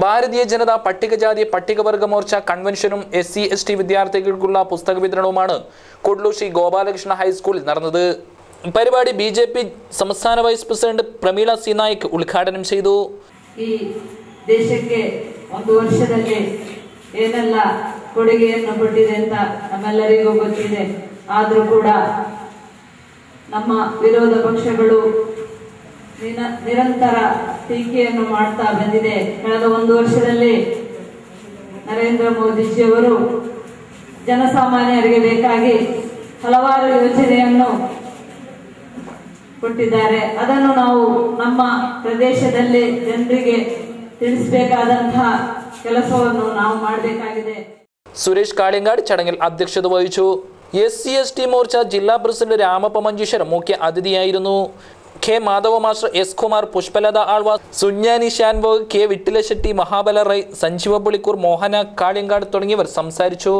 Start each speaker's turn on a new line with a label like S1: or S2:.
S1: ഭാരതീയ ജനതാ പട്ടികജാതി പട്ടികവർഗ മോർച്ച കൺവെൻഷനും SC/ST വിദ്യാർത്ഥികൾക്കുള്ള പുസ്തക വിതരണവുമാണ് കൂഡല്ലൂർ ശ്രീ ഗോപാലകൃഷ്ണ ഹൈസ്കൂളിൽ നടന്നത്. പരിപാടി BJP സംസ്ഥാന vice president Prameela C Naik ഉദ്ഘാടനം ചെയ്തു.
S2: ಈ ದೇಶಕ್ಕೆ ಒಂದು ವರ್ಷದಲ್ಲಿ ಏನೆಲ್ಲ ಕೊಡುಗೆಯನ್ನು ಕೊಟ್ಟಿದೆ ಅಂತ ನಮ್ಮೆಲ್ಲರಿಗೂ ಗೊತ್ತಿದೆ. ಆದರೂ ಕೂಡ ನಮ್ಮ ವಿರೋಧ ಪಕ್ಷಗಳು ನಿರಂತರ ಟೀಕೆಯನ್ನು ಮಾಡ್ತಾ ಬಂದಿದೆ. ಕಳೆದ ಒಂದು ವರ್ಷದಲ್ಲಿ ನರೇಂದ್ರ ಮೋದಿಜಿಯವರು ಜನಸಾಮಾನ್ಯರಿಗೆ ಬೇಕಾಗಿ ಹಲವಾರು ಯೋಜನೆಯನ್ನು ಕೊಟ್ಟಿದ್ದಾರೆ. ಅದನ್ನು ನಾವು ನಮ್ಮ ಪ್ರದೇಶದಲ್ಲಿ ಜನರಿಗೆ ತಿಳಿಸಬೇಕಾದಂತಹ ಕೆಲಸವನ್ನು ನಾವು ಮಾಡಬೇಕಾಗಿದೆ.
S1: സുരേഷ് കാളിയങ്കാട് ചടങ്ങിൽ അധ്യക്ഷത വഹിച്ചു. SC/ST മോർച്ച ജില്ലാ പ്രസിഡന്റ് രാമപ്പ മഞ്ചേശ്വരം മുഖ്യ അതിഥിയായിരുന്നു. K. Madhava master, S. Kumar, Pushpalatha Alvas, Sujnani Shanbhog, K. Vittalashetty, Mahabala Rai, Sanjeeva Pulikkur, Mohana Kaliyankad തുടങ്ങിയവർ സംസാരിച്ചു.